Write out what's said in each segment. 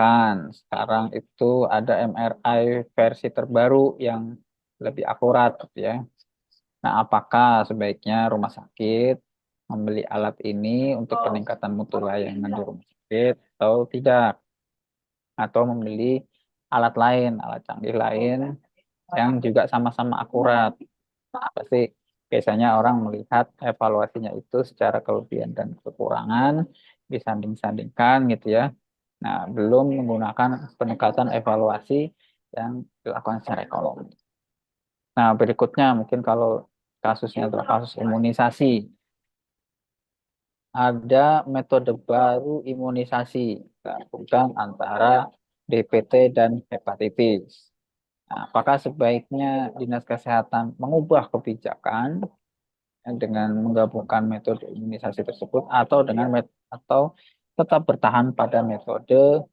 Misalkan sekarang itu ada MRI versi terbaru yang lebih akurat gitu ya. Nah, apakah sebaiknya rumah sakit membeli alat ini untuk peningkatan mutu layanan di rumah sakit atau tidak? Atau membeli alat lain, alat canggih lain yang juga sama-sama akurat. Pasti biasanya orang melihat evaluasinya itu secara kelebihan dan kekurangan, disanding-sandingkan gitu ya. Nah, belum menggunakan pendekatan evaluasi yang dilakukan secara ekonomi. Nah, berikutnya mungkin kalau kasusnya adalah kasus imunisasi. Ada metode baru imunisasi, gabungan antara DPT dan hepatitis. Nah, apakah sebaiknya Dinas Kesehatan mengubah kebijakan dengan menggabungkan metode imunisasi tersebut atau tetap bertahan pada metode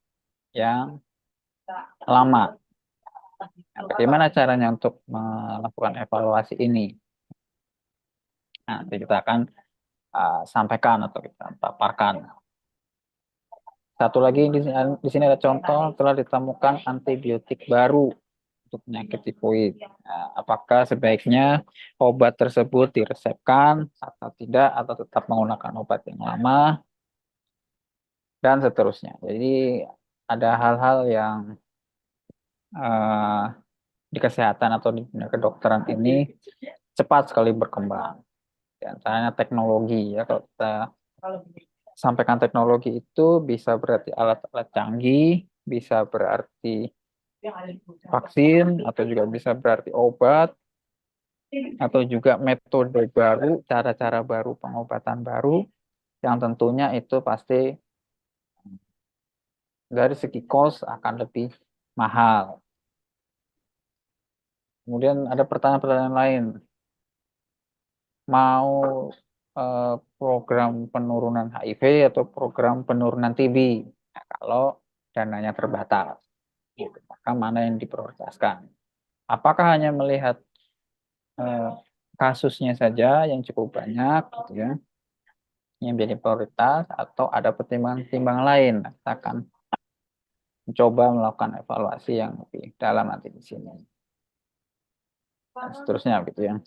yang lama? Nah, bagaimana caranya untuk melakukan evaluasi ini? Nah, nanti kita akan sampaikan atau kita paparkan. Satu lagi di sini ada contoh telah ditemukan antibiotik baru untuk penyakit tifoid. Nah, apakah sebaiknya obat tersebut diresepkan atau tidak atau tetap menggunakan obat yang lama dan seterusnya. Jadi ada hal-hal yang eh, di kesehatan atau di dunia kedokteran ini cepat sekali berkembang. Di antaranya teknologi ya, kalau kita sampaikan teknologi itu bisa berarti alat-alat canggih, bisa berarti vaksin, atau juga bisa berarti obat, atau juga metode baru, cara-cara baru, pengobatan baru, yang tentunya itu pasti dari segi cost akan lebih mahal. Kemudian ada pertanyaan-pertanyaan lain, mau program penurunan HIV atau program penurunan TB? Nah, kalau dananya terbatas, gitu, maka mana yang diprioritaskan? Apakah hanya melihat eh, kasusnya saja yang cukup banyak, gitu ya, yang menjadi prioritas, atau ada pertimbangan-pertimbangan lain? Nah, kita akan mencoba melakukan evaluasi yang lebih dalam nanti di sini. Dan seterusnya, gitu ya.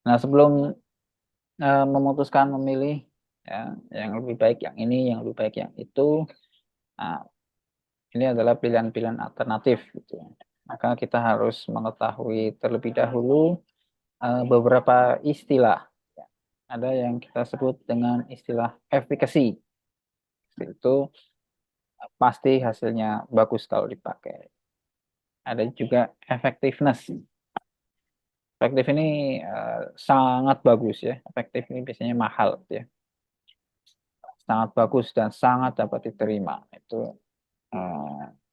Nah, sebelum memutuskan memilih ya, yang lebih baik yang ini, yang lebih baik yang itu, nah, ini adalah pilihan-pilihan alternatif, gitu ya. Maka kita harus mengetahui terlebih dahulu beberapa istilah. Ada yang kita sebut dengan istilah efficacy. Itu pasti hasilnya bagus kalau dipakai. Ada juga effectiveness. Efektif ini sangat bagus ya. Efektif ini biasanya mahal ya. Sangat bagus dan sangat dapat diterima. Itu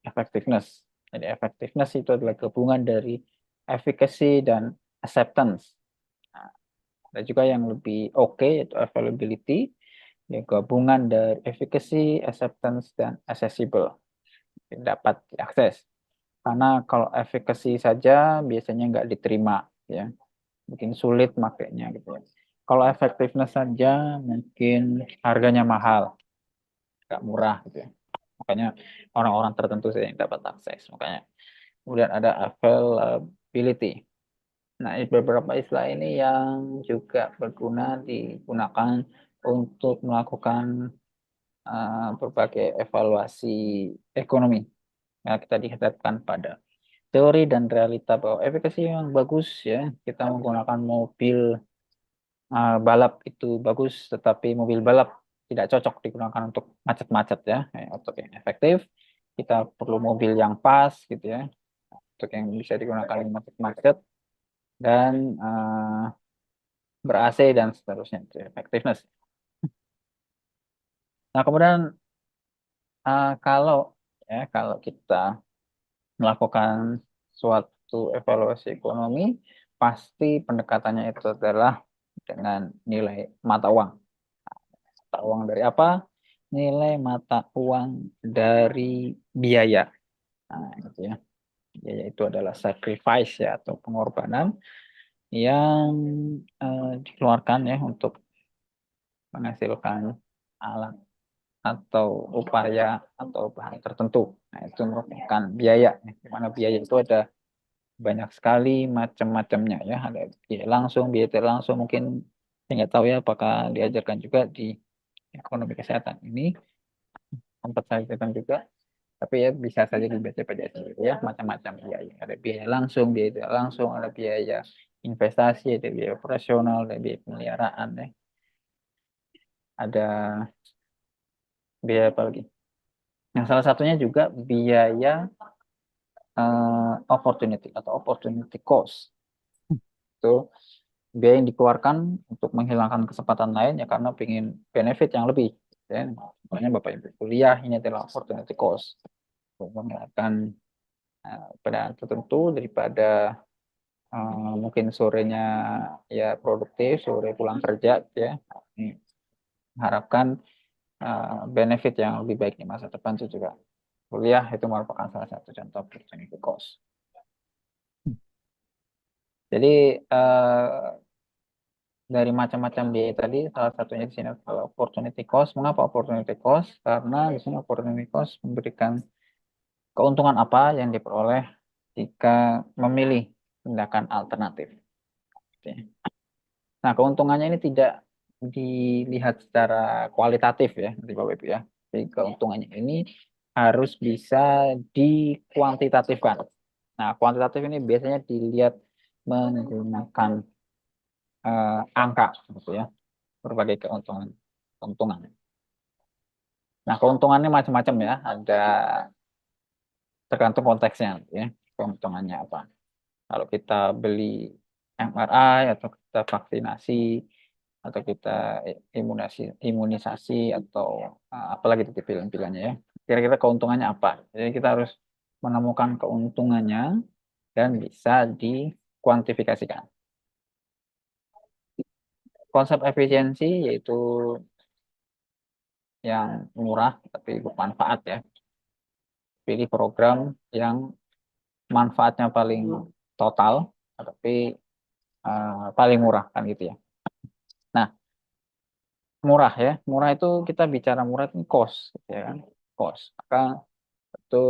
effectiveness. Jadi effectiveness itu adalah gabungan dari efficacy dan acceptance. Nah, ada juga yang lebih oke yaitu availability, ya, gabungan dari efficacy, acceptance, dan accessible, dapat diakses. Karena kalau efficacy saja biasanya nggak diterima, ya, mungkin sulit makainya gitu ya. Kalau effectiveness saja mungkin harganya mahal, nggak murah gitu ya. Makanya orang-orang tertentu saja yang dapat akses. Makanya kemudian ada availability. Nah, beberapa istilah ini yang juga berguna digunakan untuk melakukan berbagai evaluasi ekonomi. Nah, kita dihadapkan pada teori dan realita bahwa efikasi yang bagus ya, kita menggunakan mobil balap itu bagus, tetapi mobil balap tidak cocok digunakan untuk macet-macet ya. Untuk yang efektif, kita perlu mobil yang pas gitu ya, untuk yang bisa digunakan di macet-macet dan ber-AC dan seterusnya, itu effectiveness. Nah, kemudian kalau kita melakukan suatu evaluasi ekonomi, pasti pendekatannya itu adalah dengan nilai mata uang. Mata uang dari apa? Nilai mata uang dari biaya. Nah, gitu ya. Biaya itu adalah sacrifice ya atau pengorbanan yang dikeluarkan ya untuk menghasilkan alat atau upaya atau bahan tertentu. Nah, itu merupakan biaya. Di mana biaya itu ada banyak sekali macam-macamnya ya. Ada biaya langsung, biaya tidak langsung. Mungkin saya nggak tahu ya apakah diajarkan juga di ekonomi kesehatan ini, tempat saya ajarkan juga. Tapi ya bisa saja dibaca pada sendiri ya, macam-macam biaya. Ada biaya langsung, biaya tidak langsung, ada biaya investasi, ada biaya operasional, ada biaya pemeliharaan ya. Ada biaya apa lagi? Yang salah satunya juga biaya opportunity atau opportunity cost. Itu biaya yang dikeluarkan untuk menghilangkan kesempatan lain ya karena ingin benefit yang lebih. Ya. Makanya Bapak Ibu kuliah ini adalah opportunity cost. Untuk menghilangkan pada tertentu daripada mungkin sorenya ya produktif, sore pulang kerja ya. Harapkan benefit yang lebih baik di masa depan itu juga kuliah itu merupakan salah satu contoh opportunity cost. Jadi dari macam-macam biaya tadi, salah satunya di sini adalah opportunity cost. Mengapa opportunity cost? Karena di sini opportunity cost memberikan keuntungan apa yang diperoleh jika memilih tindakan alternatif. Nah, keuntungannya ini tidak dilihat secara kualitatif ya, nanti Bapak Ibu ya. Jadi keuntungannya ini harus bisa dikuantitatifkan. Nah, kuantitatif ini biasanya dilihat menggunakan angka, gitu ya, berbagai keuntungan. Keuntungan. Nah, keuntungannya macam-macam ya, ada tergantung konteksnya, gitu ya, keuntungannya apa. Kalau kita beli MRI atau kita vaksinasi atau kita imunisasi atau apalagi itu pilihan-pilihannya ya. Kira-kira keuntungannya apa? Jadi kita harus menemukan keuntungannya dan bisa dikuantifikasikan. Konsep efisiensi yaitu yang murah tapi bermanfaat ya. Pilih program yang manfaatnya paling total tapi paling murah kan gitu ya. Nah, murah ya. Murah itu kita bicara murah itu cost gitu ya kan. Cost. Maka itu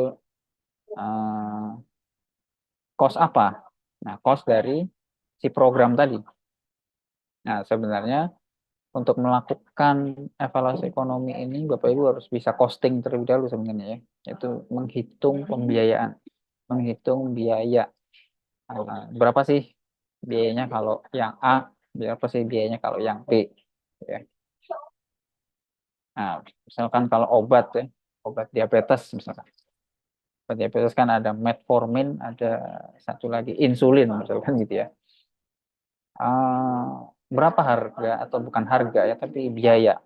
cost apa? Nah, cost dari si program tadi. Nah, sebenarnya untuk melakukan evaluasi ekonomi ini Bapak Ibu harus bisa costing terlebih dahulu sebenarnya ya. Yaitu menghitung pembiayaan, menghitung biaya. Berapa sih biayanya kalau yang A, berapa sih biayanya kalau yang B. Ya. Nah, misalkan kalau obat ya, obat diabetes misalkan. Obat diabetes kan ada metformin, ada satu lagi insulin misalkan gitu ya. Berapa harga atau bukan harga ya, tapi biaya.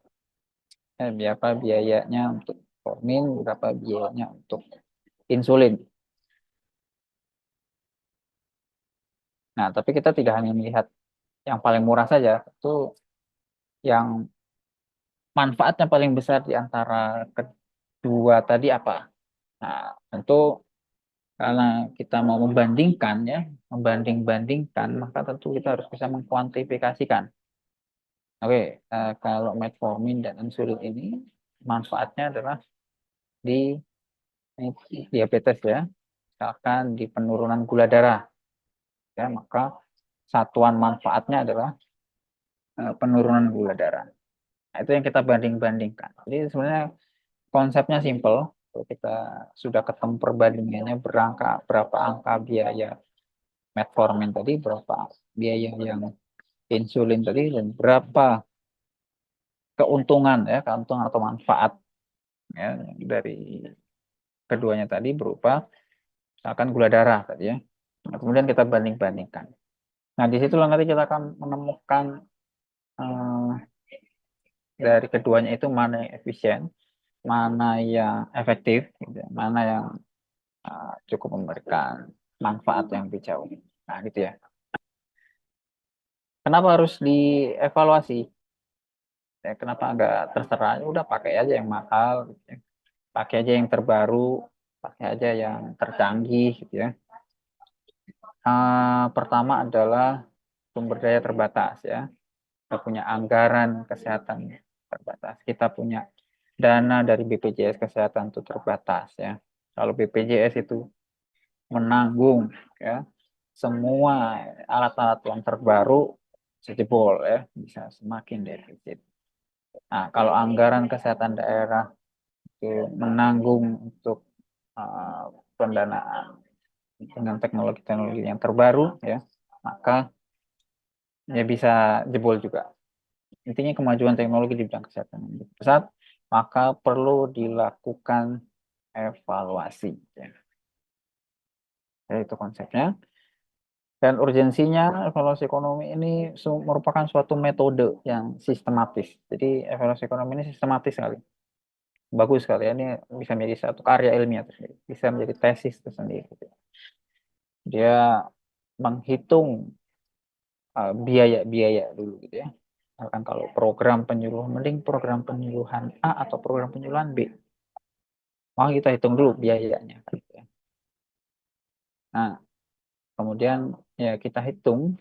Berapa biayanya untuk metformin, berapa biayanya untuk insulin. Nah, tapi kita tidak hanya melihat yang paling murah saja, itu yang manfaatnya paling besar di antara kedua tadi apa. Nah, tentu karena kita mau membandingkan ya, membanding-bandingkan, maka tentu kita harus bisa mengkuantifikasikan. Oke, kalau metformin dan insulin ini manfaatnya adalah di diabetes ya, misalkan di penurunan gula darah, ya maka satuan manfaatnya adalah penurunan gula darah. Nah, itu yang kita banding-bandingkan. Jadi sebenarnya konsepnya simple. Kalau kita sudah ketemu perbandingannya berapa angka biaya metformin tadi, berapa biaya yang insulin tadi, dan berapa keuntungan ya, keuntungan atau manfaat ya dari keduanya tadi berupa misalkan gula darah tadi ya. Nah, kemudian kita banding-bandingkan. Nah, disitulah nanti kita akan menemukan eh, dari keduanya itu mana yang efisien, mana yang efektif, gitu ya, mana yang cukup memberikan manfaat yang lebih jauh. Nah, gitu ya. Kenapa harus dievaluasi? Ya, kenapa nggak terserah? Ya udah pakai aja yang mahal, gitu ya. Pakai aja yang terbaru, pakai aja yang tercanggih, gitu ya. Pertama adalah sumber daya terbatas ya. Kita punya anggaran kesehatan terbatas. Kita punya dana dari BPJS Kesehatan itu terbatas ya. Kalau BPJS itu menanggung ya semua alat-alat yang terbaru sejebol ya, bisa semakin defisit. Nah, kalau anggaran kesehatan daerah itu menanggung untuk pendanaan dengan teknologi-teknologi yang terbaru ya, maka ya bisa jebol juga. Intinya kemajuan teknologi di bidang kesehatan yang pesat, maka perlu dilakukan evaluasi ya. Itu konsepnya. Dan urgensinya evaluasi ekonomi ini merupakan suatu metode yang sistematis. Jadi evaluasi ekonomi ini sistematis sekali. Bagus sekali. Ini bisa menjadi satu karya ilmiah tersendiri. Bisa menjadi tesis tersendiri. Dia menghitung biaya-biaya dulu gitu ya. Misalkan kalau program penyuluhan, mending program penyuluhan A atau program penyuluhan B. Maka kita hitung dulu biayanya. Gitu ya. Nah, kemudian ya kita hitung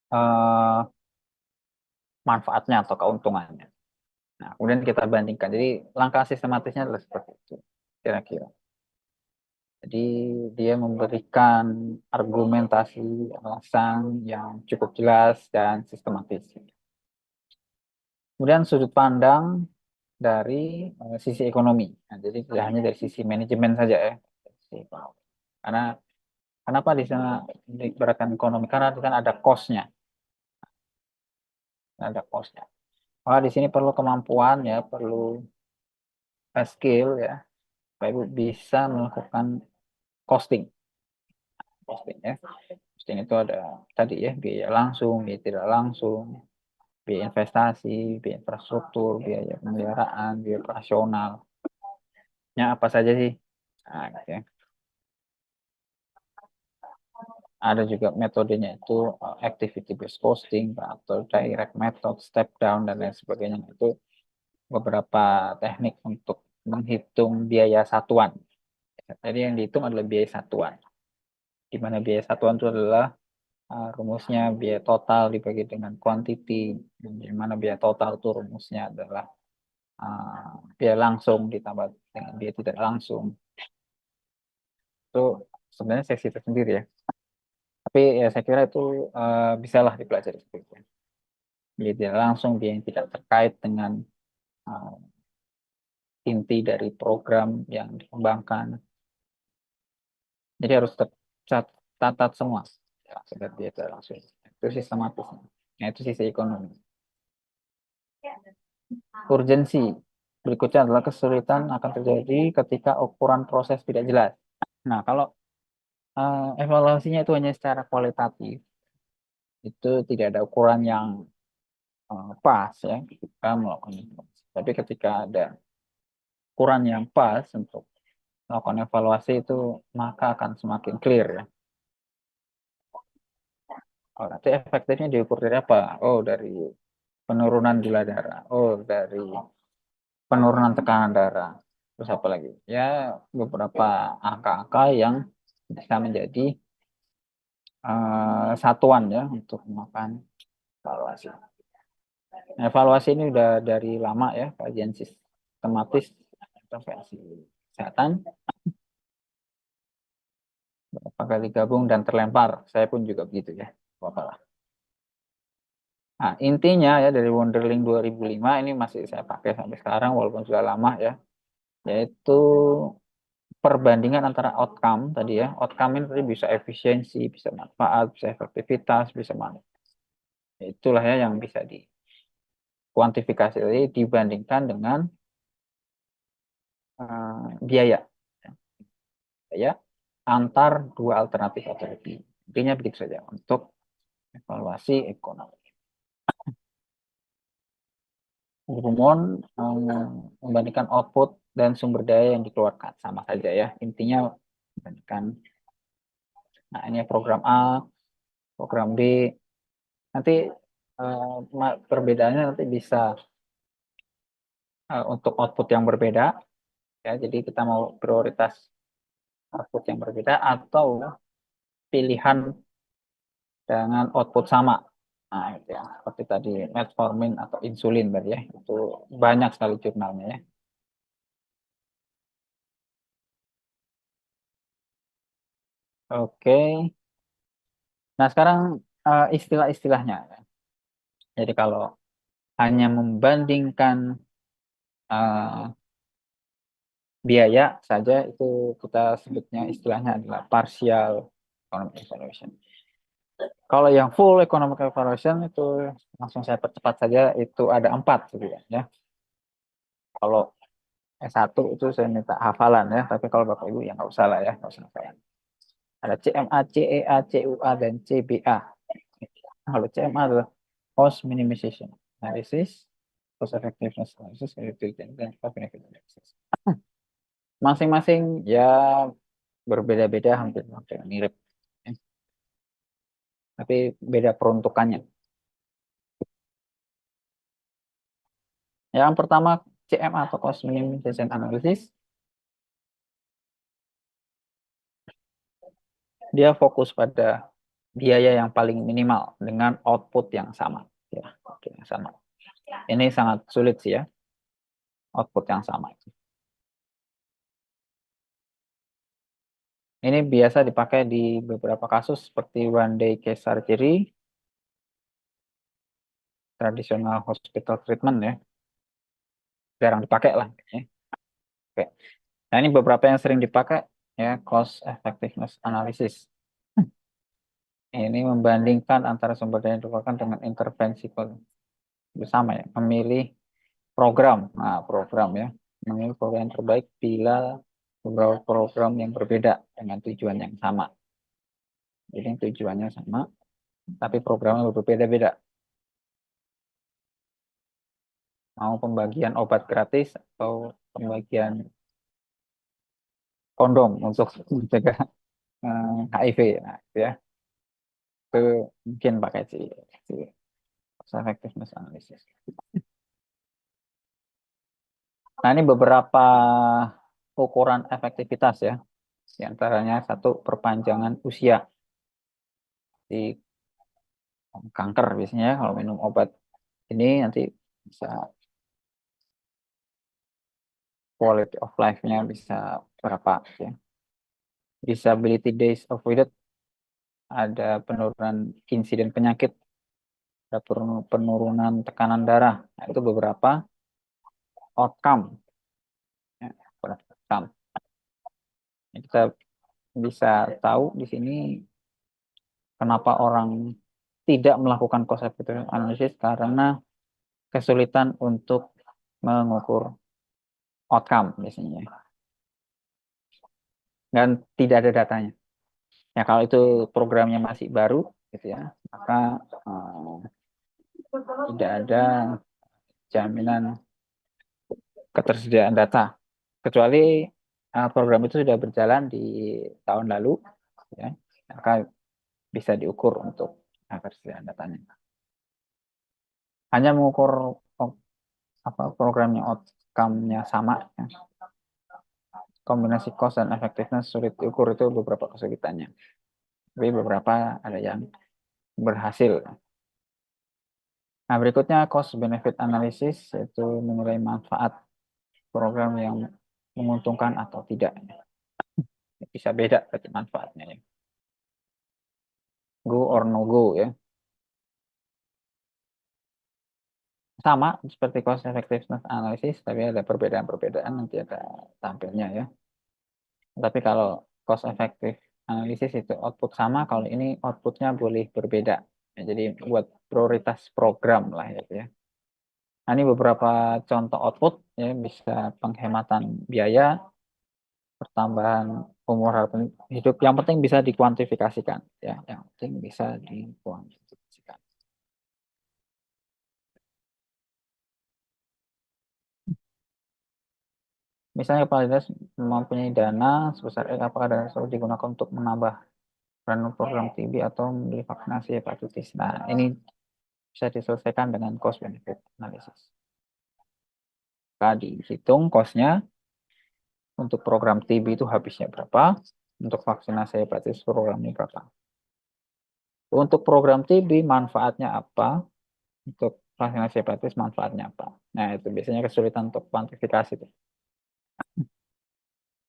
uh, manfaatnya atau keuntungannya. Nah, kemudian kita bandingkan. Jadi langkah sistematisnya adalah seperti itu, kira-kira. Jadi dia memberikan argumentasi alasan yang cukup jelas dan sistematis. Kemudian sudut pandang dari sisi ekonomi. Nah, jadi tidak hanya dari sisi manajemen saja ya. Sisi ekonomi. Karena kenapa di sana diibaratkan ekonomi? Karena di sana ada cost-nya, ada cost-nya. Maka di sini perlu kemampuan ya, perlu skill ya, supaya Ibu bisa melakukan costing. Costing ya. Costing itu ada tadi ya, biaya langsung, biaya tidak langsung, biaya investasi, biaya infrastruktur, biaya pemeliharaan, biaya operasional. Ya, apa saja sih? Nah, gitu ya. Ada juga metodenya itu activity based costing atau direct method, step down dan lain sebagainya. Itu beberapa teknik untuk menghitung biaya satuan. Jadi yang dihitung adalah biaya satuan. Di mana biaya satuan itu adalah rumusnya biaya total dibagi dengan quantity. Dan di mana biaya total itu rumusnya adalah biaya langsung ditambah dengan biaya tidak langsung. Itu sebenarnya seksi tersendiri ya. Tapi ya saya kira itu bisalah dipelajari seperti itu. Biaya tidak langsung, biaya yang tidak terkait dengan uh, inti dari program yang dikembangkan. Jadi harus tercatat semua. Ya, sudah biaya tidak langsung. Itu sistematisnya. Nah, itu sisi ekonomi. Urgensi. Berikutnya adalah kesulitan akan terjadi ketika ukuran proses tidak jelas. Nah, kalau evaluasinya itu hanya secara kualitatif, itu tidak ada ukuran yang pas ya kita melakukan evaluasi. Tapi ketika ada ukuran yang pas untuk melakukan evaluasi itu maka akan semakin clear ya. Oh, nanti efektifnya diukur dari apa? Oh, dari penurunan gula darah. Oh, dari penurunan tekanan darah. Terus apa lagi? Ya, beberapa angka-angka yang bisa menjadi satuan ya untuk melakukan evaluasi. Nah, evaluasi ini udah dari lama ya, kajian sistematis intervensi kesehatan. Berapa kali gabung dan terlempar. Saya pun juga begitu ya. Apa-apalah. Nah, intinya ya dari Wonderling 2005 ini masih saya pakai sampai sekarang walaupun sudah lama ya. Yaitu perbandingan antara outcome tadi ya. Outcome ini tadi bisa efisiensi, bisa manfaat, bisa efektivitas, bisa manfaat. Itulah ya yang bisa dikuantifikasi tadi dibandingkan dengan biaya. Biaya antar dua alternatif atau lebih. Intinya begitu saja untuk evaluasi ekonomi. Gurumon membandingkan output dan sumber daya yang dikeluarkan sama saja ya, intinya membandingkan. Nah, ini program A, program B, nanti perbedaannya nanti bisa untuk output yang berbeda ya, jadi kita mau prioritas output yang berbeda atau pilihan dengan output sama. Nah, itu ya. Seperti tadi metformin atau insulin tadi ya. Itu banyak sekali jurnalnya ya. Oke. Nah, sekarang istilah-istilahnya. Jadi kalau hanya membandingkan eh, biaya saja itu kita sebutnya istilahnya adalah partial economic evaluation. Kalau yang full economic evaluation itu langsung saya percepat saja itu ada 4 gitu ya. Kalau S1 itu saya minta hafalan ya, tapi kalau Bapak Ibu ya nggak usah lah ya, nggak usah hafalan. Ada CMA, CEA, CUA, dan CBA. Kalau CMA adalah cost minimization analysis, cost effectiveness analysis, dan cost benefit analysis. Masing-masing ya berbeda-beda, hampir mirip, ya. Tapi beda peruntukannya. Yang pertama CMA atau cost minimization analysis, dia fokus pada biaya yang paling minimal dengan output yang sama. Ya, oke, yang sama. Ini sangat sulit sih ya, output yang sama. Ini biasa dipakai di beberapa kasus seperti one day case surgery, traditional hospital treatment ya, jarang dipakai lah. Ya. Oke. Nah ini beberapa yang sering dipakai ya, cost effectiveness analysis. Ini membandingkan antara sumber daya yang dikeluarkan dengan intervensi bersama ya, memilih program. Nah program ya, memilih program yang terbaik bila beberapa program yang berbeda dengan tujuan yang sama. Jadi tujuannya sama, tapi programnya berbeda-beda. Mau pembagian obat gratis atau pembagian kondom untuk mencegah HIV. Nah, itu ya, itu mungkin pakai si cost effectiveness analysis. Nah, ini beberapa ukuran efektivitas ya. Di antaranya satu, perpanjangan usia di kanker biasanya ya, kalau minum obat ini nanti bisa quality of life-nya bisa berapa ya. Disability days avoided, ada penurunan insiden penyakit, ada penurunan tekanan darah. Nah, itu beberapa outcome ya, outcome. Kita bisa tahu di sini kenapa orang tidak melakukan cost effective analysis karena kesulitan untuk mengukur outcome biasanya dan tidak ada datanya. Ya kalau itu programnya masih baru gitu ya, maka tidak ada jaminan ketersediaan data kecuali program itu sudah berjalan di tahun lalu ya, maka bisa diukur untuk ketersediaan datanya. Hanya mengukur apa programnya outcome-nya sama ya. Kombinasi cost dan effectiveness sulit diukur, itu beberapa kesulitannya. Tapi beberapa ada yang berhasil. Nah, berikutnya cost benefit analysis, yaitu menilai manfaat program yang menguntungkan atau tidak. Bisa beda berarti manfaatnya ya. Go or no go ya. Sama seperti cost effectiveness analysis, tapi ada perbedaan-perbedaan, nanti ada tampilnya ya. Tapi kalau cost effective analysis itu output sama, kalau ini outputnya boleh berbeda. Ya, jadi buat prioritas program lah gitu ya. Nah, ini beberapa contoh output ya, bisa penghematan biaya, pertambahan umur harapan hidup. Yang penting bisa dikuantifikasikan ya, yang penting bisa dikuantifikasikan. Misalnya kepala dinas mempunyai dana sebesar X, apakah dana tersebut digunakan untuk menambah program TB atau membeli vaksinasi hepatitis. Nah, ini bisa diselesaikan dengan cost benefit analysis. Tadi dihitung cost-nya untuk program TB itu habisnya berapa, untuk vaksinasi hepatitis programnya berapa. Untuk program TB manfaatnya apa? Untuk vaksinasi hepatitis manfaatnya apa? Nah, itu biasanya kesulitan untuk kuantifikasi itu.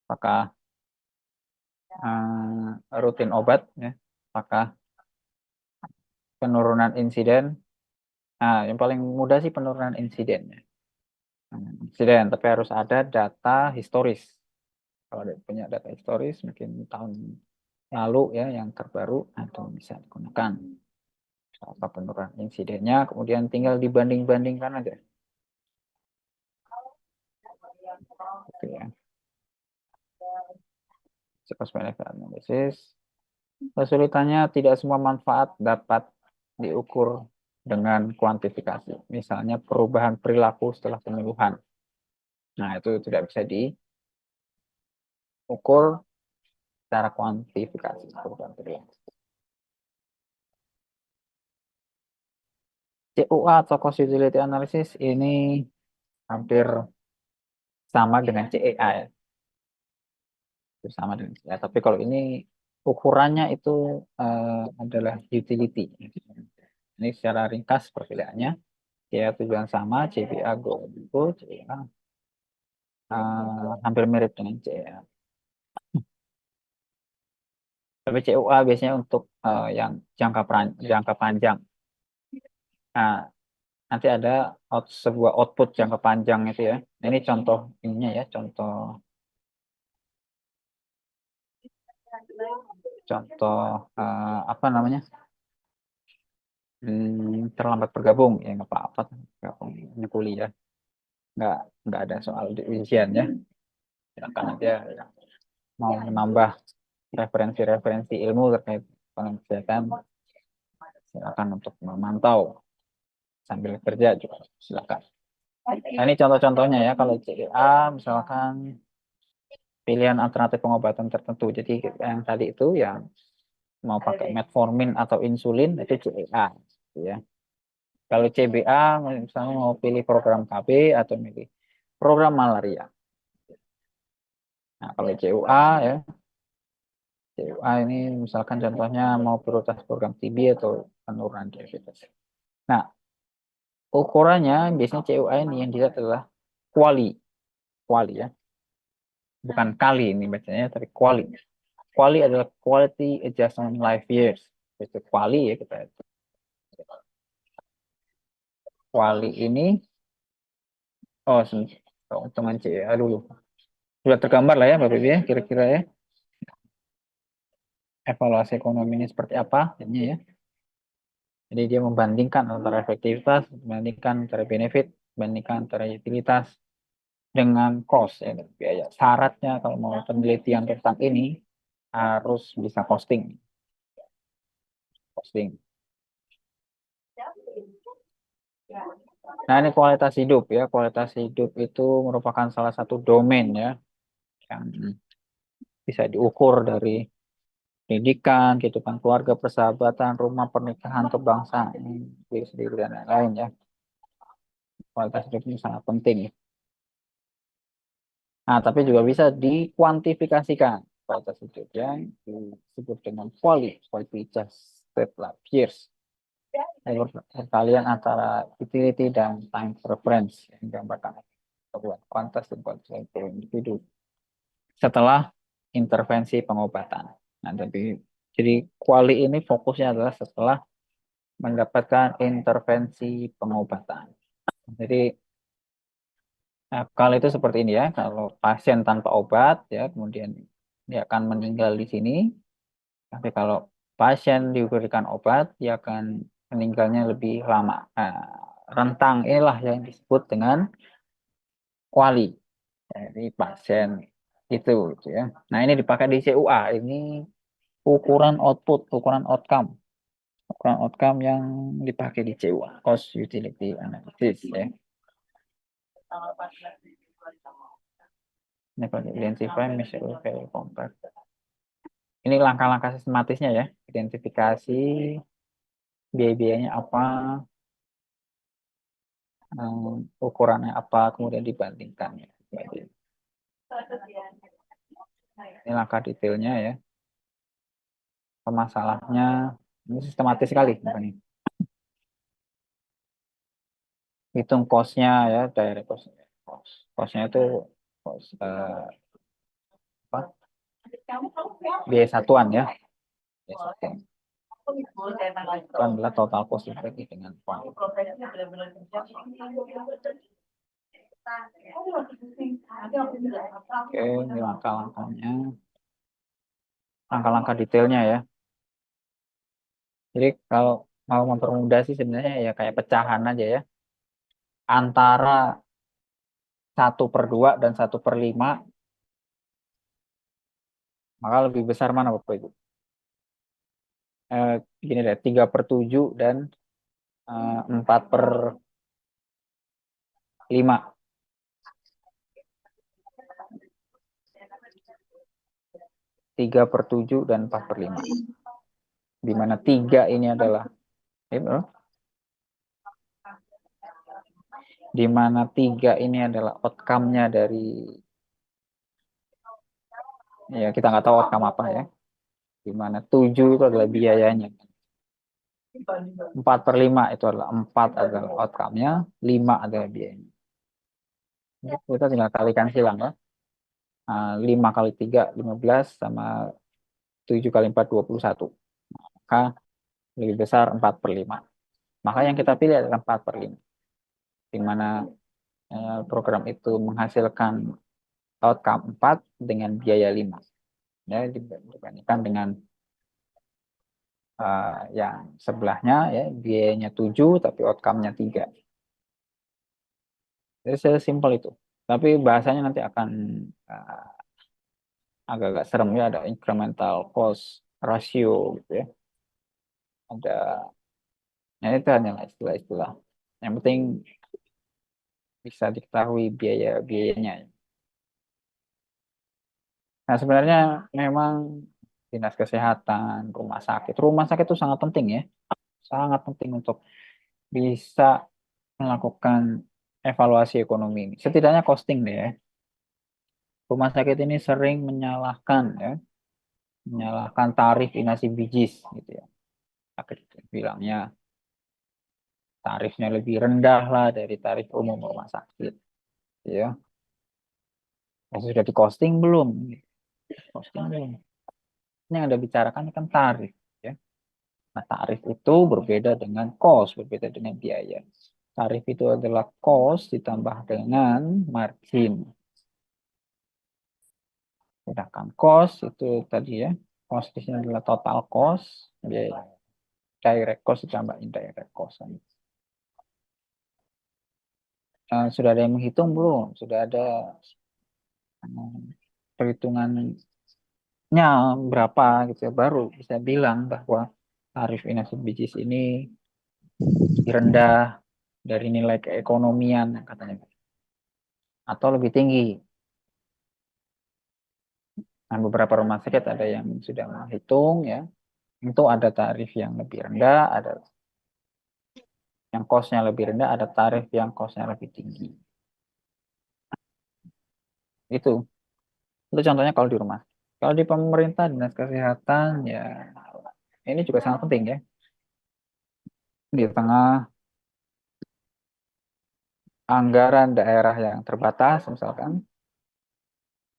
Apakah rutin obat ya? Apakah penurunan insiden? Nah, yang paling mudah sih penurunan insidennya. Insiden, tapi harus ada data historis. Kalau ada punya data historis, mungkin tahun lalu ya yang terbaru, atau bisa digunakan. Apa penurunan insidennya, kemudian tinggal dibanding-bandingkan aja. Gitu ya. Cost benefit analysis. Kesulitannya tidak semua manfaat dapat diukur dengan kuantifikasi. Misalnya perubahan perilaku setelah penyembuhan. Nah, itu tidak bisa diukur secara kuantifikasi perubahan perilaku. CUA atau cost utility analysis ini hampir sama dengan CEA ya. Sama dengan CEA. Tapi kalau ini ukurannya itu adalah utility. Ini secara ringkas perbedaannya. CEA tujuan sama, CBA goal itu, CEA hampir mirip dengan CEA. Tapi CUA biasanya untuk yang jangka panjang. Nah, nanti ada sebuah output jangka panjang itu ya. Nah, ini contoh ininya ya, contoh contoh apa namanya? Terlambat bergabung ya nggak apa-apa, bergabung ini kuliah nggak nggak ada soal di ujian ya. Silakan aja ya. Mau menambah referensi-referensi ilmu terkait kesehatan, silakan untuk memantau sambil kerja juga silakan. Nah, ini contoh-contohnya ya. Kalau CA misalkan pilihan alternatif pengobatan tertentu. Jadi yang tadi itu yang mau pakai metformin atau insulin itu CA, ya. Kalau CBA misalnya mau pilih program KB atau pilih program malaria. Nah, kalau CUA ya, CUA ini misalkan contohnya mau prioritas program TB atau penurunan diabetes. Nah, ukurannya biasanya CUA ini yang dilihat adalah quali, quali ya, bukan kali ini bacanya, tapi quali. Quali adalah quality adjustment life years. Itu quali ya kita. Quali ini, oh, teman CA dulu. Sudah tergambar lah ya Bapak Ibu ya, kira-kira ya. Evaluasi ekonomi ini seperti apa, ini ya. Jadi dia membandingkan antara efektivitas, membandingkan antara benefit, membandingkan antara utilitas dengan cost ya, biaya. Syaratnya kalau mau penelitian tentang ini harus bisa costing. Costing. Nah, ini kualitas hidup ya. Kualitas hidup itu merupakan salah satu domain ya yang bisa diukur dari pendidikan, kehidupan keluarga, persahabatan, rumah, pernikahan, kebangsaan, diri sendiri dan lain-lain ya. Kualitas hidup ini sangat penting. Nah, tapi juga bisa dikuantifikasikan kualitas hidup yang disebut dengan quality adjusted life years. Perkalian antara utility dan time preference yang digambarkan sebuah kuantitas dan kualitas individu setelah intervensi pengobatan. Nah, jadi kuali ini fokusnya adalah setelah mendapatkan intervensi pengobatan. Jadi kalau itu seperti ini ya, kalau pasien tanpa obat ya, kemudian dia akan meninggal di sini. Tapi kalau pasien diberikan obat, dia akan meninggalnya lebih lama. Nah, rentang inilah yang disebut dengan kuali dari pasien itu, gitu ya. Nah, ini dipakai di CUA. Ini ukuran output, ukuran outcome. Ukuran outcome yang dipakai di CUA, cost utility analysis ya. Ini pakai identify, measure, value, compare. Ini langkah-langkah sistematisnya ya. Identifikasi, biaya-biayanya apa, ukurannya apa, kemudian dibandingkan ya. Ini langkah detailnya ya. Pemasalahnya, Ini sistematis sekali makanya. Hitung cost-nya ya, direct cost. Cost-nya itu cost, apa? Biaya satuan ya. Biaya satuan. Itu adalah total cost dibagi dengan kuantitas. Oke, ini langkah-langkahnya. Langkah-langkah detailnya ya. Jadi kalau mau mempermudah sih sebenarnya ya kayak pecahan aja ya. Antara 1/2 dan 1/5, maka lebih besar mana Bapak Ibu? Gini deh, 3/7 dan 4/5. 3/7 dan 4/5. Di mana 3 ini adalah, di mana 3 ini adalah outcome-nya dari, ya kita nggak tahu outcome apa ya. Di mana 7 itu adalah biayanya. 4/5 itu adalah 4 adalah outcome-nya, 5 adalah biayanya. Kita tinggal kalikan silang ya. 5 kali 3, 15, sama 7 kali 4, 21. Maka lebih besar 4/5. Maka yang kita pilih adalah 4/5. Di mana program itu menghasilkan outcome 4 dengan biaya 5. Ya, dibandingkan dengan yang sebelahnya ya, biayanya 7 tapi outcome-nya 3. Jadi sesimpel itu. Tapi bahasanya nanti akan uh, agak-agak serem ya, ada incremental cost ratio gitu ya. Ada, ya itu hanyalah istilah-istilah. Yang penting bisa diketahui biaya-biayanya. Nah, sebenarnya memang dinas kesehatan, rumah sakit itu sangat penting ya, sangat penting untuk bisa melakukan evaluasi ekonomi ini. Setidaknya costing deh ya. Rumah sakit ini sering menyalahkan ya, menyalahkan tarif inasi bijis gitu ya. Sakit bilangnya tarifnya lebih rendah lah dari tarif umum rumah sakit, ya. Sudah di costing belum? Costing belum. Ini yang Anda bicarakan kan tarif, ya. Nah, tarif itu berbeda dengan cost, berbeda dengan biaya. Tarif itu adalah cost ditambah dengan margin. Sedangkan cost itu tadi ya, cost di sini adalah total cost, biaya direct cost ditambah indirect cost. Sudah ada yang menghitung belum? Sudah ada perhitungannya berapa gitu ya, baru bisa bilang bahwa tarif inasi bijis ini rendah dari nilai keekonomian katanya, atau lebih tinggi. Nah, beberapa rumah sakit ada yang sudah menghitung ya, itu ada tarif yang lebih rendah, ada yang kosnya lebih rendah, ada tarif yang kosnya lebih tinggi. Itu itu contohnya kalau di rumah. Kalau di pemerintah dinas kesehatan ya, ini juga sangat penting ya. Di tengah anggaran daerah yang terbatas misalkan,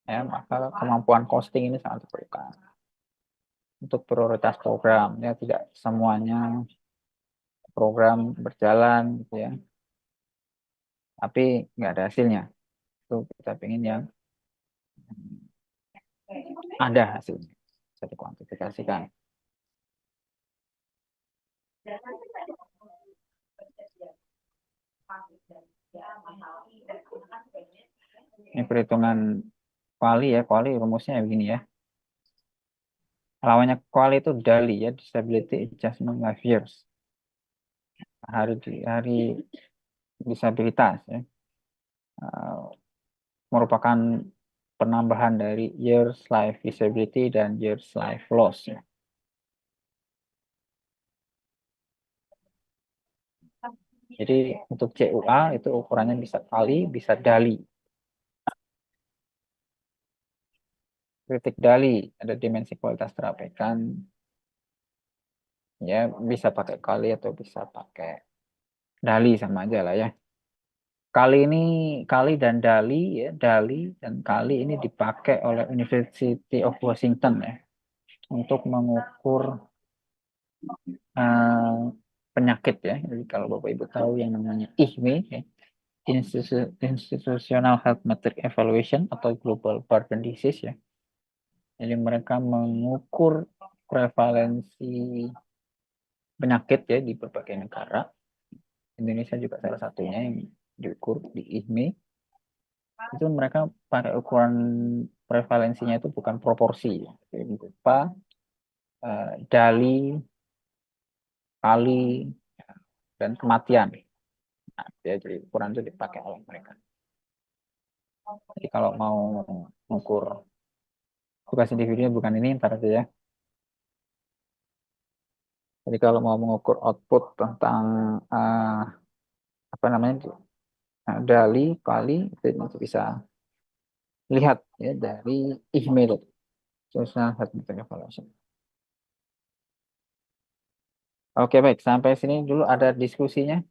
ya maka kemampuan costing ini sangat diperlukan untuk prioritas program ya, tidak semuanya program berjalan gitu ya, tapi nggak ada hasilnya. Itu kita ingin yang ada hasilnya, bisa dikuantifikasikan. Ini perhitungan kuali ya, kuali rumusnya begini ya. Lawannya kuali itu DALI ya, Disability Adjustment Life Years. Hari disabilitas ya. Uh, Merupakan penambahan dari years life disability dan years life loss ya. Jadi untuk CUA itu ukurannya bisa kali, bisa dali. Kritik dali, ada dimensi kualitas terabaikan. Ya bisa pakai kali atau bisa pakai dali, sama aja lah ya. Kali dan dali ya, dali dan kali ini dipakai oleh University of Washington ya untuk mengukur eh, penyakit ya. Jadi kalau Bapak Ibu tahu yang namanya IHME ya, Institutional Health Metric Evaluation atau Global Burden Disease ya. Jadi mereka mengukur prevalensi penyakit ya di berbagai negara. Indonesia juga salah satunya yang diukur di IHME. Itu mereka pakai ukuran prevalensinya itu bukan proporsi ya. Jadi berupa dali, kali, dan kematian. Nah, jadi ukuran itu dipakai oleh mereka. Jadi kalau mau mengukur tugas individunya bukan ini, ntar aja ya. Jadi kalau mau mengukur output tentang apa namanya dali, kali, itu bisa lihat ya dari email Social Health Metric Evaluation. Oke baik, sampai sini dulu ada diskusinya.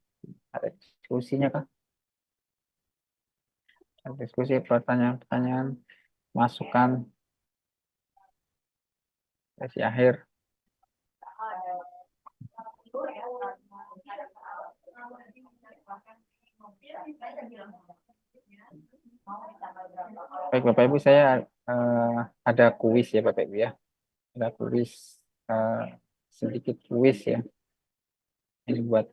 Ada diskusinya kah? Ada diskusi, pertanyaan-pertanyaan, masukan sesi akhir. Baik Bapak Ibu, saya ada kuis ya Bapak Ibu ya. Ada kuis, eh, sedikit kuis ya. Ini buat,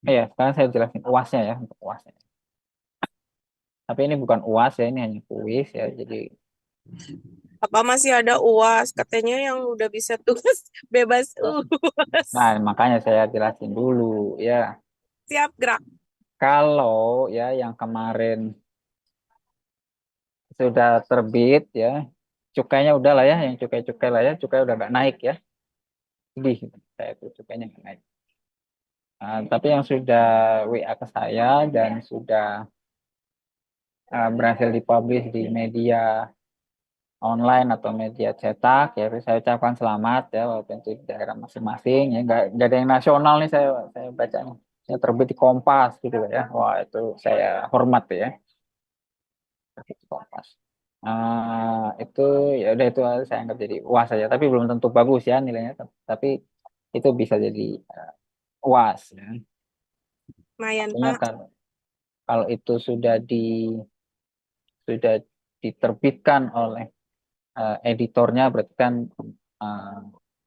ya sekarang saya jelasin UASnya ya, untuk UASnya. Tapi ini bukan UAS ya, ini hanya kuis ya. Jadi, Apa masih ada UAS? Katanya yang udah bisa tugas bebas UAS. nah makanya saya jelasin dulu ya. Siap gerak. Kalau ya yang kemarin sudah terbit ya, cukainya udah lah ya, yang cukai-cukai lah ya, cukai udah nggak naik ya. Sedih, saya itu cukainya nggak naik. Nah, tapi yang sudah WA ke saya dan sudah berhasil dipublish di media online atau media cetak ya, saya ucapkan selamat ya, walaupun itu di daerah masing-masing ya, nggak ada yang nasional nih, saya baca nih, saya terbit di Kompas gitu ya, wah itu saya hormat ya, terbit di Kompas. Itu ya udah, itu saya anggap jadi UAS saja, tapi belum tentu bagus ya nilainya, tapi itu bisa jadi UAS ya. Lumayan, Artinya Pak. kalau itu sudah diterbitkan oleh editornya, berarti kan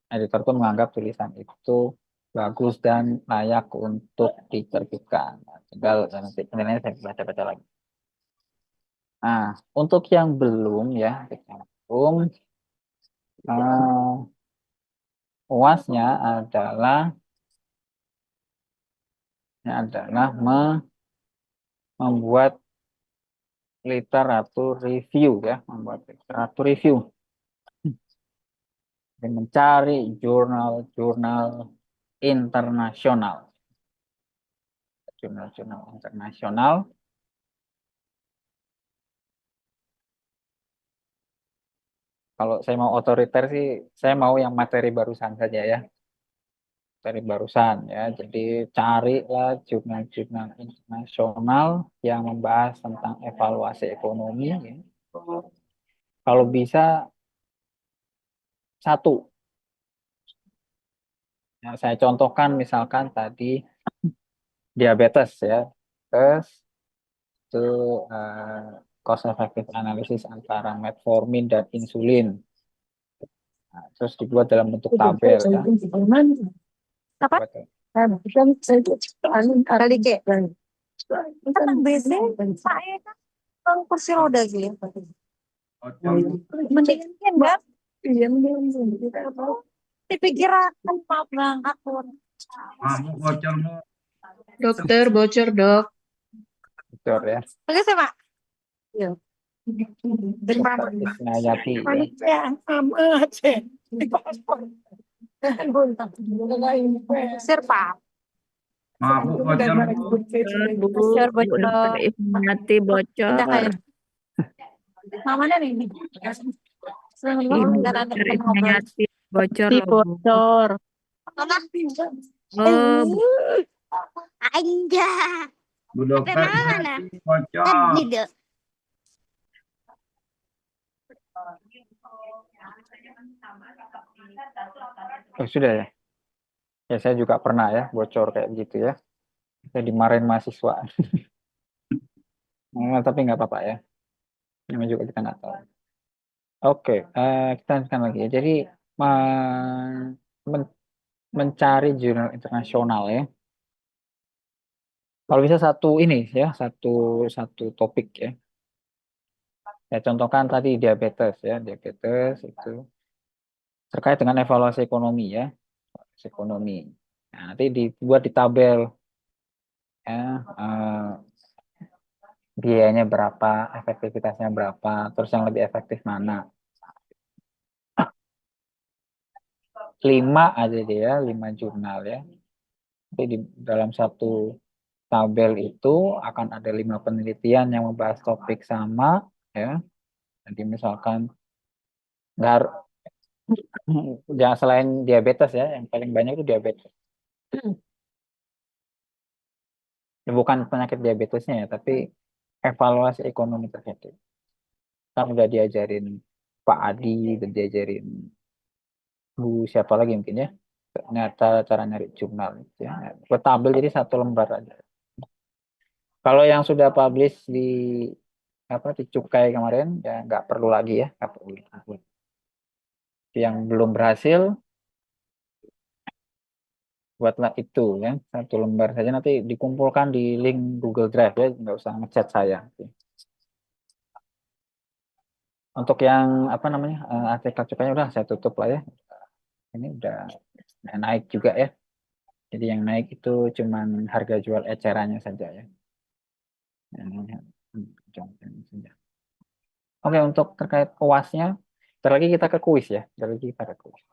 editor itu menganggap tulisan itu bagus dan layak untuk diterbitkan. Nah, tinggal nanti penilaiannya saya baca-baca lagi. Nah, untuk yang belum ya, untuk yang belum, uh, UASnya membuat literatur review ya, membuat literatur review dan mencari jurnal-jurnal internasional, jurnal-jurnal internasional. Kalau saya mau otoriter sih, saya mau yang materi barusan saja ya, materi barusan ya. Jadi carilah jurnal-jurnal internasional yang membahas tentang evaluasi ekonomi ya. Kalau bisa satu, yang saya contohkan misalkan tadi diabetes ya, terus itu cost effective analysis antara metformin dan insulin. Nah, terus dibuat dalam bentuk tabel ya. Apa? Buat- Kali ke. Kan BC saya kan kursi roda gitu. Mendingan kan? Iya, dipikirkan mau berangkat pun. Dokter bocor dok. Bocor ya. Oke sih Pak. Iya. Dokter Isnayati ya. Panitia amat sih. Di paspor. Sir Pak. Maaf bu, bocor bu. Bocor, Bu dokter bocor. Ismiati Udah bocor. kayak. Mamanya nih. Ibu Dan ada dokter ngobrol. Ismiati. Bocor Si loh, Bu. bocor. Oh, Bu. Anja. Bu HP dokter, mama mana? bocor. Tadi deh. Oh, sudah ya. Ya saya juga pernah ya bocor kayak gitu ya. Saya dimarahin mahasiswa. Tapi nggak apa-apa ya. Namanya juga kita nggak tahu. Oke, kita lanjutkan lagi ya. Jadi men- mencari jurnal internasional ya. Kalau bisa satu ini ya, satu satu topik ya. Ya contohkan tadi diabetes ya, diabetes itu terkait dengan evaluasi ekonomi ya, ekonomi. Nah, nanti dibuat di tabel ya, biayanya berapa, efektivitasnya berapa, terus yang lebih efektif mana. 5 aja deh ya, 5 jurnal ya. Jadi di dalam satu tabel itu akan ada 5 penelitian yang membahas topik sama ya. Jadi misalkan nggak har- jangan selain diabetes ya, yang paling banyak itu diabetes. Bukan penyakit diabetesnya ya, tapi evaluasi ekonomi terkait. Kan udah diajarin Pak Adi, udah diajarin Bu siapa lagi mungkin ya. Ternyata cara nyari jurnal gitu ya. Buat tabel jadi satu lembar aja. Kalau yang sudah publish di apa di Cukai kemarin ya nggak perlu lagi ya, nggak perlu. Yang belum berhasil buatlah itu ya satu lembar saja nanti dikumpulkan di link Google Drive ya nggak usah ngechat saya. Untuk yang apa namanya artikel cukainya udah saya tutup lah ya. Ini udah naik juga ya. Jadi yang naik itu cuman harga jual ecerannya saja ya. Saja. Oke, untuk terkait UASnya, ntar lagi kita ke kuis ya. Ntar lagi kita ke kuis.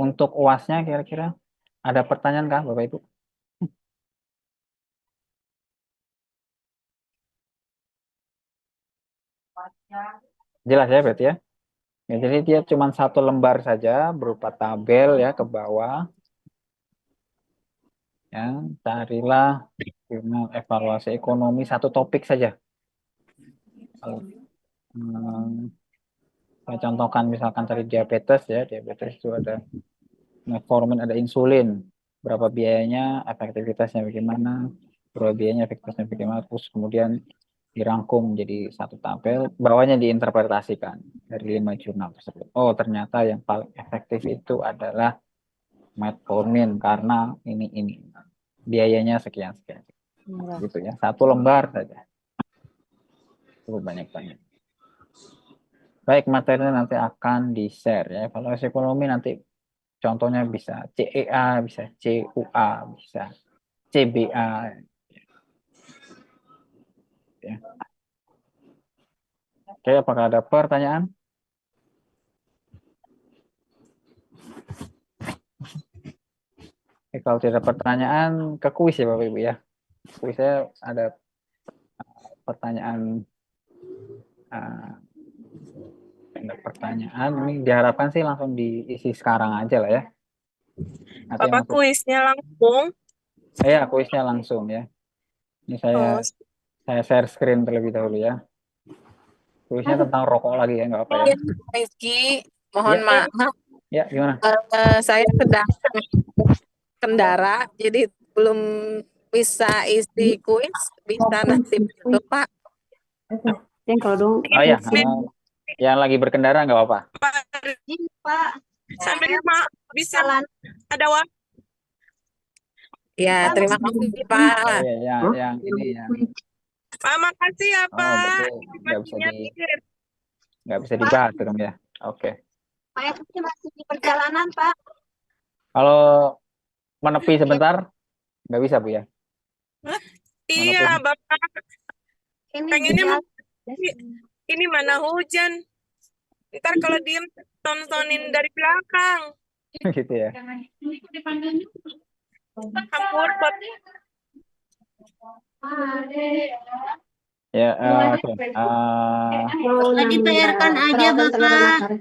Untuk UASnya kira-kira ada pertanyaan kah Bapak Ibu? Jelas ya berarti ya. Ya, jadi dia cuma satu lembar saja berupa tabel ya ke bawah. Ya, carilah jurnal evaluasi ekonomi satu topik saja. Hmm, saya contohkan misalkan tadi diabetes ya, diabetes itu ada metformin, ada insulin, berapa biayanya, efektivitasnya bagaimana, berapa biayanya, efektivitasnya bagaimana, terus kemudian dirangkum jadi satu tabel, bawahnya diinterpretasikan dari 5 jurnal tersebut. Oh, ternyata yang paling efektif itu adalah metformin karena ini biayanya sekian sekian gitu ya, satu lembar saja cukup banyak. Baik, materinya nanti akan di share ya. Evaluasi ekonomi nanti contohnya bisa CEA, bisa CUA, bisa CBA ya. Oke, apakah ada pertanyaan? Kalau tidak ada pertanyaan ke kuis ya Bapak Ibu ya. Kuisnya ada pertanyaan ada pertanyaan ini diharapkan sih langsung diisi sekarang aja lah ya. Nanti Bapak langsung kuisnya langsung. ya kuisnya langsung ya. Ini Oh, saya share screen terlebih dahulu ya. Kuisnya tentang rokok lagi ya nggak apa ya. Rizky, mohon Ya. maaf. Ya gimana? Saya sedang kendara, jadi belum bisa isi kuis. Bisa nanti dulu, Pak. Oh ya, yang lagi berkendara nggak apa-apa. Pak. Sambil bisa ada waktu. Ya, terima kasih, Pak. Oh ya, yang ini ya. Pak, makasih ya, Oh, Pak. berarti nggak bisa dibahas dong ya. Oke. Pak Ekuti masih di perjalanan, Pak. Kalau menepi sebentar nggak bisa Bu ya. Iya, Walaupun- Bapak. Ini Pengennya ini mana hujan. Ntar kalau diem, tontonin dari belakang. gitu ya. Ampun, Pak. Ya, oke. Dibayarkan aja Bapak.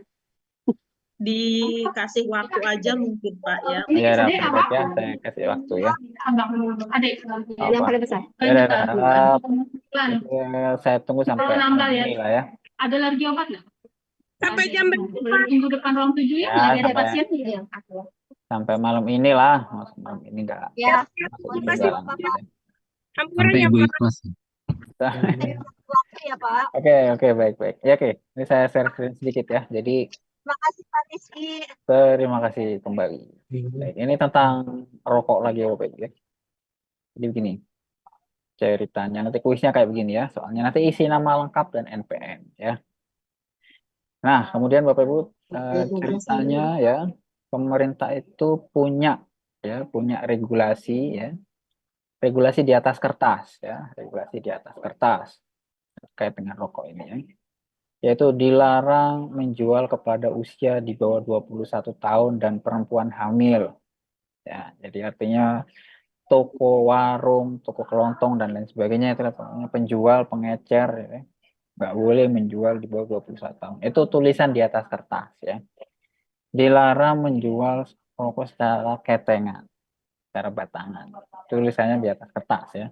Dikasih waktu aja mungkin Pak ya. Ya, udah, Baik ya, saya kasih waktu ya. Yang Apa? paling besar. Ya, udah. Saya tunggu sampai ini lah ya. Ada alergi obat nggak? Sampai jam berapa? Minggu depan ruang 7 ya, Ya, lagi ada sampai- pasien. Sampai malam inilah. Malam ini enggak Ya. masuk Terima juga kasih, lah. Bapak. Sampai Hampurannya Ibu Pak. ikhlas. Ya Pak. Oke, baik. Ya, oke. Ini saya share screen sedikit ya. Jadi, Terima kasih Pak Rizky. terima kasih kembali. Baik, ini tentang rokok lagi ya, Bapak Ibu ya. Jadi begini. Ceritanya nanti kuisnya kayak begini ya. Soalnya nanti isi nama lengkap dan NPM ya. Nah, kemudian Bapak Ibu ceritanya ya, pemerintah itu punya regulasi ya. Regulasi di atas kertas ya, regulasi di atas kertas terkait dengan rokok ini ya. Yaitu dilarang menjual kepada usia di bawah 21 tahun dan perempuan hamil. Ya, jadi artinya toko, warung, toko kelontong dan lain sebagainya itu penjual, pengecer ya. Nggak boleh menjual di bawah 21 tahun. Itu tulisan di atas kertas ya. Dilarang menjual rokok secara ketengan, secara batangan. Tulisannya di atas kertas ya.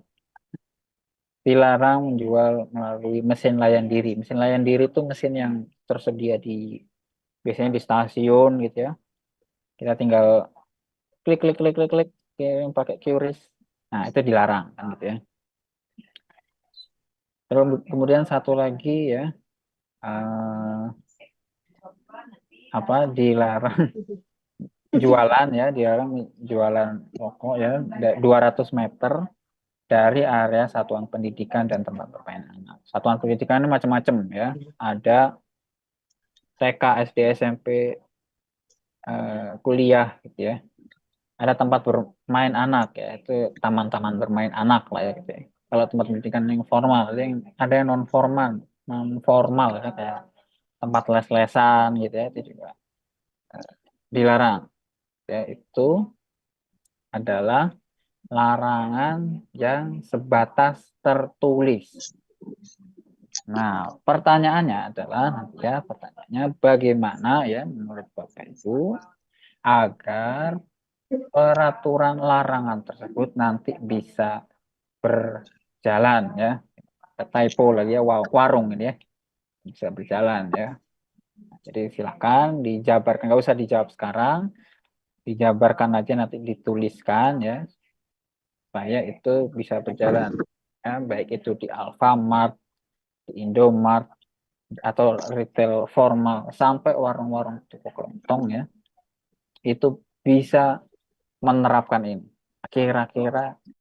Dilarang menjual melalui mesin layan diri. Mesin layan diri itu mesin yang tersedia biasanya di stasiun gitu ya. Kita tinggal klik yang pakai QRIS. Nah, itu dilarang kan gitu ya. Terus kemudian satu lagi ya, dilarang dilarang jualan rokok ya 200 meter dari area satuan pendidikan dan tempat bermain anak. Satuan pendidikan ini macam-macam ya. Ada TK, SD, SMP, kuliah gitu ya. Ada tempat bermain anak ya, itu taman-taman bermain anak lah ya gitu ya. Kalau tempat pendidikan yang formal, ada yang non formal ya, kayak tempat les-lesan gitu ya, itu juga dilarang. Ya, itu adalah larangan yang sebatas tertulis. Nah, pertanyaannya adalah bagaimana ya menurut Bapak Ibu agar peraturan larangan tersebut nanti bisa berjalan ya. Typo lagi ya, warung ini ya, bisa berjalan ya. Jadi silakan dijabarkan, nggak usah dijawab sekarang, dijabarkan aja nanti dituliskan ya, supaya itu bisa berjalan ya, baik itu di Alfamart, di Indomart, atau retail formal sampai warung-warung toko kelontong ya, itu bisa menerapkan ini. Kira-kira